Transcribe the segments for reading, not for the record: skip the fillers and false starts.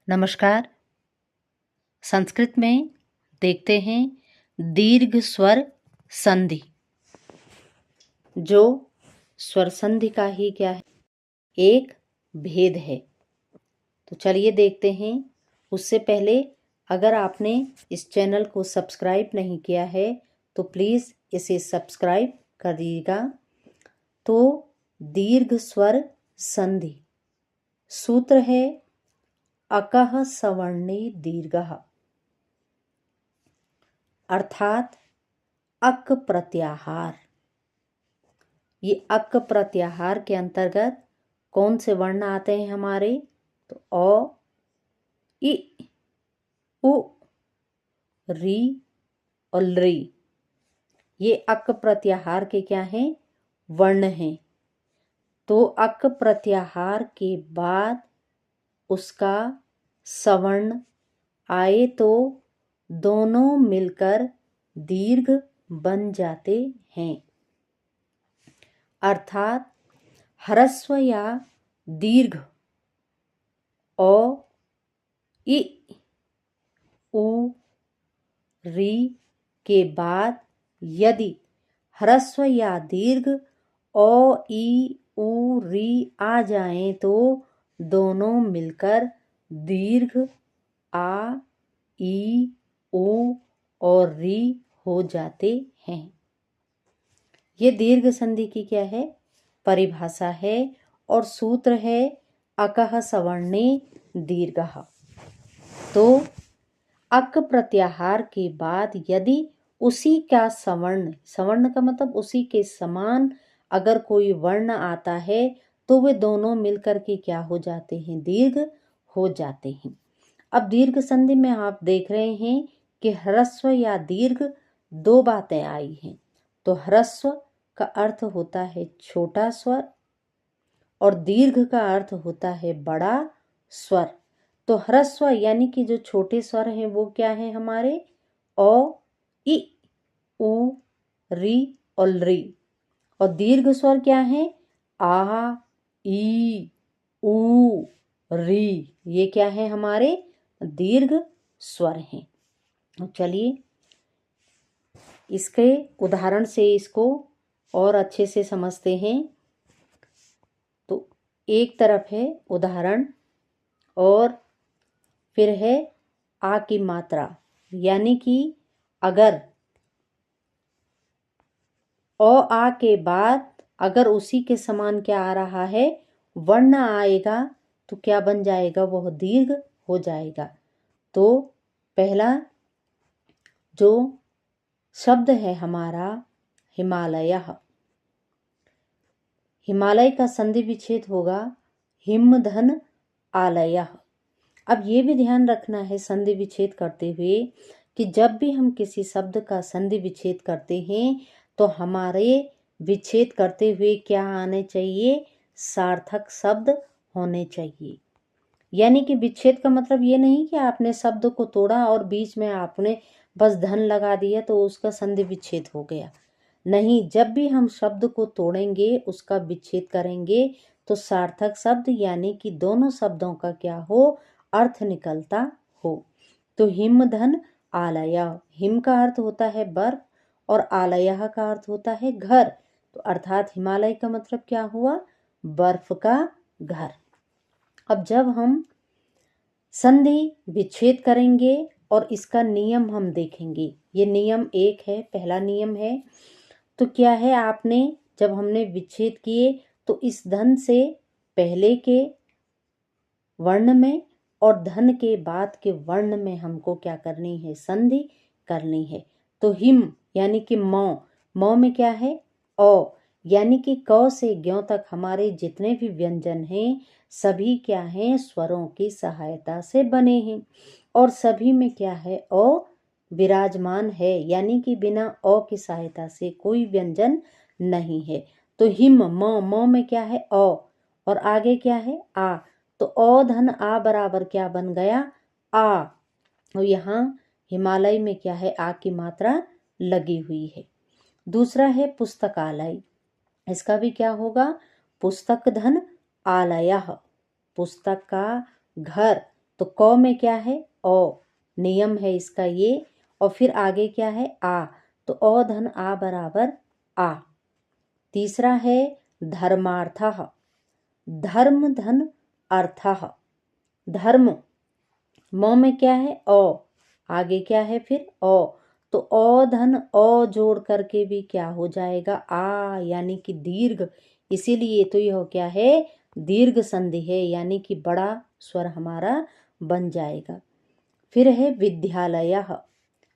नमस्कार। संस्कृत में देखते हैं दीर्घ स्वर संधि, जो स्वर संधि का ही क्या है, एक भेद है। तो चलिए देखते हैं। उससे पहले अगर आपने इस चैनल को सब्सक्राइब नहीं किया है तो प्लीज़ इसे सब्सक्राइब कर दीजिएगा। तो दीर्घ स्वर संधि सूत्र है अकः सवर्णे दीर्घः, अर्थात अक प्रत्याहार। ये अक प्रत्याहार के अंतर्गत कौन से वर्ण आते हैं हमारे? तो अ, इ, उ, री और ली। ये अक प्रत्याहार के क्या हैं? वर्ण हैं। तो अक प्रत्याहार के बाद उसका सवर्ण आए तो दोनों मिलकर दीर्घ बन जाते हैं। अर्थात ह्रस्व या दीर्घ अ, इ, उ, री के बाद यदि ह्रस्व या दीर्घ अ, इ, उ, री आ जाएं तो दोनों मिलकर दीर्घ आ, ई, उ और री हो जाते हैं। ये दीर्घ संधि की क्या है? परिभाषा है और सूत्र है अकः सवर्णे दीर्घः। तो अक प्रत्याहार के बाद यदि उसी का सवर्ण, सवर्ण का मतलब उसी के समान अगर कोई वर्ण आता है तो वे दोनों मिलकर के क्या हो जाते हैं? दीर्घ हो जाते हैं। अब दीर्घ संधि में आप देख रहे हैं कि ह्रस्व या दीर्घ दो बातें आई हैं। तो ह्रस्व का अर्थ होता है छोटा स्वर और दीर्घ का अर्थ होता है बड़ा स्वर। तो ह्रस्व यानी कि जो छोटे स्वर हैं वो क्या है हमारे? अ, इ, उ, री और री। और दीर्घ स्वर क्या है? आ, ई, उ, री। ये क्या है हमारे? दीर्घ स्वर हैं। तो चलिए इसके उदाहरण से इसको और अच्छे से समझते हैं। तो एक तरफ है उदाहरण और फिर है आ की मात्रा, यानी कि अगर आ के बाद अगर उसी के समान क्या आ रहा है? वर्ण आएगा तो क्या बन जाएगा? वह दीर्घ हो जाएगा। तो पहला जो शब्द है हमारा हिमालय, हिमालय का संधि विच्छेद होगा हिमधन आलय। अब ये भी ध्यान रखना है संधि विच्छेद करते हुए कि जब भी हम किसी शब्द का संधि विच्छेद करते हैं तो हमारे विच्छेद करते हुए क्या आने चाहिए? सार्थक शब्द होने चाहिए। यानी कि विच्छेद का मतलब ये नहीं कि आपने शब्द को तोड़ा और बीच में आपने बस धन लगा दिया तो उसका संधि विच्छेद हो गया। नहीं, जब भी हम शब्द को तोड़ेंगे, उसका विच्छेद करेंगे तो सार्थक शब्द यानी कि दोनों शब्दों का क्या हो? अर्थ निकलता हो। तो हिमधन आलय, हिम का अर्थ होता है बर्फ और आलय का अर्थ होता है घर। तो अर्थात हिमालय का मतलब क्या हुआ? बर्फ का घर। अब जब हम संधि विच्छेद करेंगे और इसका नियम हम देखेंगे। ये नियम एक है, पहला नियम है। तो क्या है, आपने जब हमने विच्छेद किए तो इस धन से पहले के वर्ण में और धन के बाद के वर्ण में हमको क्या करनी है? संधि करनी है। तो हिम यानी कि मौ में क्या है? ओ यानी कि क से ज्ञ तक हमारे जितने भी व्यंजन हैं सभी क्या हैं? स्वरों की सहायता से बने हैं और सभी में क्या है? ओ विराजमान है, यानी कि बिना अ की सहायता से कोई व्यंजन नहीं है। तो हिम मौ में क्या है? अ और आगे क्या है? आ। तो अ धन आ बराबर क्या बन गया? आ। और यहाँ हिमालय में क्या है? आ की मात्रा लगी हुई है। दूसरा है पुस्तकालय, इसका भी क्या होगा? पुस्तक धन आलय, पुस्तक का घर। तो क में क्या है ओ, नियम है इसका ये। और फिर आगे क्या है आ, तो अ धन आ बराबर आ। तीसरा है धर्मार्थः, धर्म धन अर्थः। धर्म म में क्या है ओ, आगे क्या है फिर ओ, तो ओ धन ओ जोड़ करके भी क्या हो जाएगा आ, यानी कि दीर्घ। इसीलिए तो यह क्या है दीर्घ संधि है, यानी कि बड़ा स्वर हमारा बन जाएगा। फिर है विद्यालयः,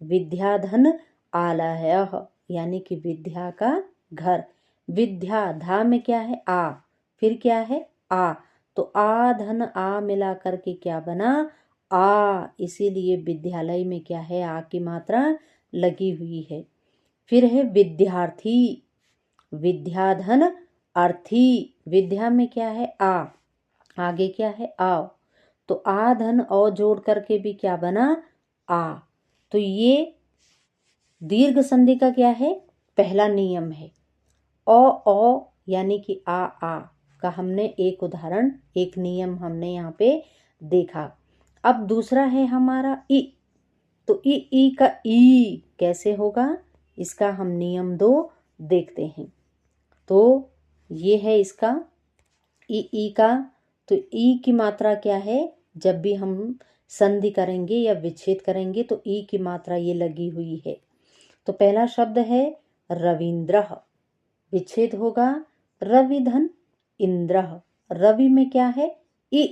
विद्याधन आलयः, यानी कि विद्या का घर। विद्या धा में क्या है आ, फिर क्या है आ, तो आ धन आ मिला करके क्या बना आ, इसीलिए विद्यालय में क्या है आ की मात्रा लगी हुई है। फिर है विद्यार्थी, विद्याधन अर्थी। विद्या में क्या है आ, आगे क्या है आओ, तो आ धन औ जोड़ करके भी क्या बना आ। तो ये दीर्घ संधि का क्या है पहला नियम है। ओ यानी कि आ का हमने एक उदाहरण, एक नियम हमने यहाँ पे देखा। अब दूसरा है हमारा ई, तो ई का ई कैसे होगा, इसका हम नियम 2 देखते हैं। तो ये है इसका ई का, तो ई की मात्रा क्या है, जब भी हम संधि करेंगे या विच्छेद करेंगे तो ई की मात्रा ये लगी हुई है। तो पहला शब्द है रविंद्रः, विच्छेद होगा रविधन इंद्रः। रवि में क्या है ई,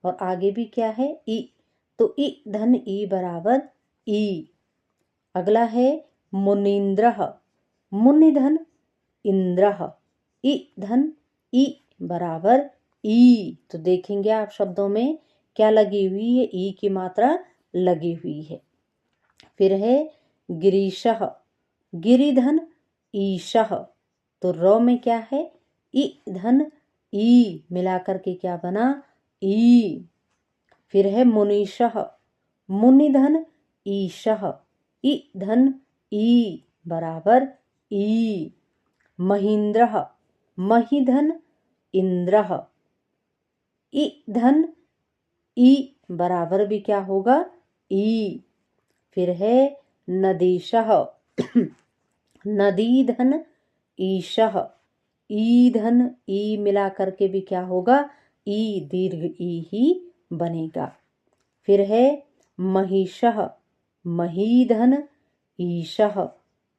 और आगे भी क्या है ई, तो ई धन ई बराबर ई। अगला है मुनीन्द्रः, मुनि धन इंद्रः, ई धन ई बराबर ई। तो देखेंगे आप शब्दों में क्या लगी हुई है, ई की मात्रा लगी हुई है। फिर है गिरीशः, गिरिधन ईशः, तो र में क्या है ई धन ई मिलाकर के क्या बना ई। फिर है मुनीशः, मुनिधन ईशः, ई धन ई बराबर ई। महींद्रः, महीधन इंद्रः, ई धन ई बराबर भी क्या होगा ई। फिर है नदीशः, नदी धन ईशः, ई धन ई मिला करके भी क्या होगा ई, दीर्घ ई ही बनेगा। फिर है महिषः, महीधन ईशः,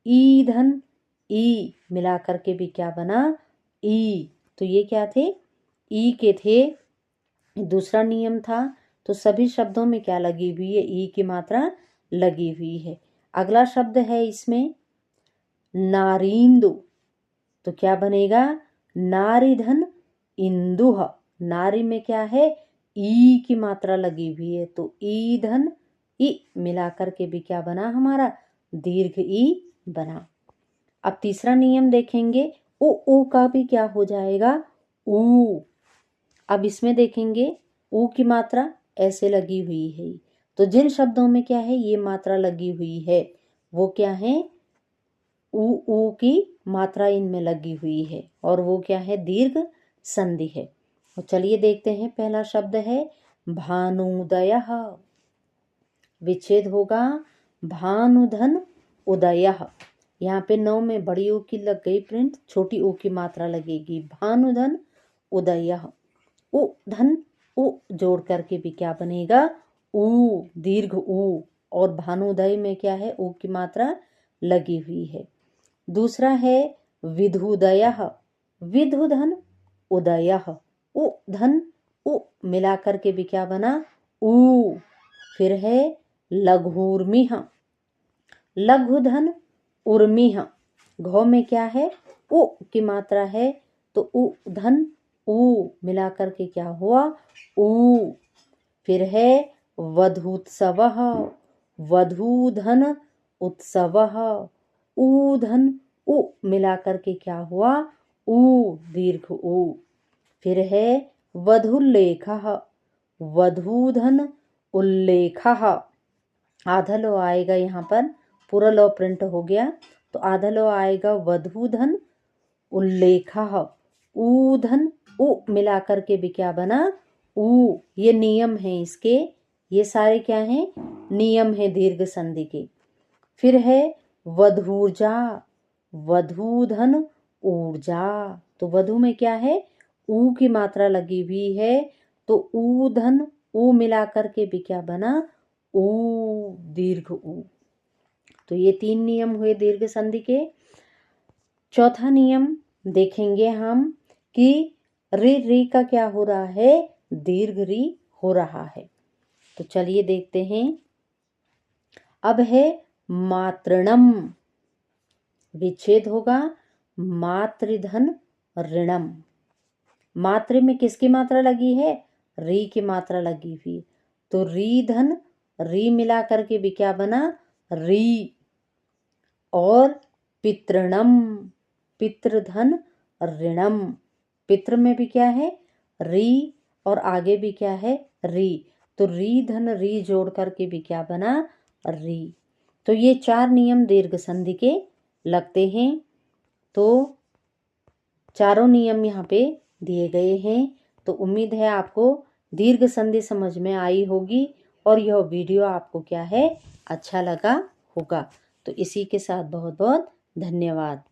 ई धन ई मिला करके भी क्या बना ई। तो ये क्या थे ई के थे, दूसरा नियम था। तो सभी शब्दों में क्या लगी हुई है ई की मात्रा लगी हुई है। अगला शब्द है इसमें नारींदु, तो क्या बनेगा नारीधन इंदुह। नारी में क्या है ई की मात्रा लगी हुई है, तो ई धन ई मिलाकर के भी क्या बना हमारा दीर्घ ई बना। अब तीसरा नियम देखेंगे ऊ का भी क्या हो जाएगा ऊ। अब इसमें देखेंगे ऊ की मात्रा ऐसे लगी हुई है, तो जिन शब्दों में क्या है ये मात्रा लगी हुई है वो क्या है ऊ की मात्रा इनमें लगी हुई है, और वो क्या है दीर्घ संधि है। तो चलिए देखते हैं, पहला शब्द है भानुदयः, विच्छेद होगा भानुधन उदयः। यहाँ पे 9 में बड़ी ऊ की लग गई प्रिंट, छोटी ऊ की मात्रा लगेगी भानुधन उदयः। उ धन उ जोड़ करके भी क्या बनेगा ऊ, दीर्घ ऊ, और भानुदय में क्या है ऊ की मात्रा लगी हुई है। दूसरा है विधुदयः, विधुधन उदयः, उ धन उ मिला करके भी क्या बना ऊ। फिर है लघुर्मिः, लघुधन उर्मिः, घ में क्या है उ की मात्रा है, तो उ धन ऊ मिला करके क्या हुआ ऊ। फिर है वधूत्सवः, वधूधन उत्सवः, ऊ धन उ मिला करके क्या हुआ ऊ, दीर्घ ऊ। फिर है वधुल्लेखः, वधूधन उल्लेखः, आधा लो आएगा यहाँ पर, पूरा लो प्रिंट हो गया तो आधा लो आएगा वधूधन उल्लेखः, ऊ धन उ मिला करके भी क्या बना ऊ। ये नियम है इसके, ये सारे क्या हैं, नियम है दीर्घ संधि के। फिर है वधूर्जा, वधूधन ऊर्जा। तो वधु में क्या है, ऊ की मात्रा लगी हुई है, तो ऊधन, ऊ मिलाकर के भी क्या बना, ऊ, दीर्घ ऊ। तो ये 3 नियम हुए दीर्घ संधि के। चौथा नियम देखेंगे हम कि री का क्या हो रहा है, दीर्घ री हो रहा है। तो चलिए देखते हैं। अब है मातृणम, विच्छेद होगा मातृधन ऋणम। मातृ में किसकी मात्रा लगी है, री की मात्रा लगी हुई, तो री धन री मिला करके भी क्या बना, री। और पितृणम, पितृधन ऋणम। पितृ में भी क्या है, री, और आगे भी क्या है, री, तो री धन री जोड़ करके भी क्या बना, री। तो ये 4 नियम दीर्घ संधि के लगते हैं। तो चारों नियम यहाँ पे दिए गए हैं। तो उम्मीद है आपको दीर्घ संधि समझ में आई होगी और यह वीडियो आपको क्या है, अच्छा लगा होगा। तो इसी के साथ बहुत बहुत धन्यवाद।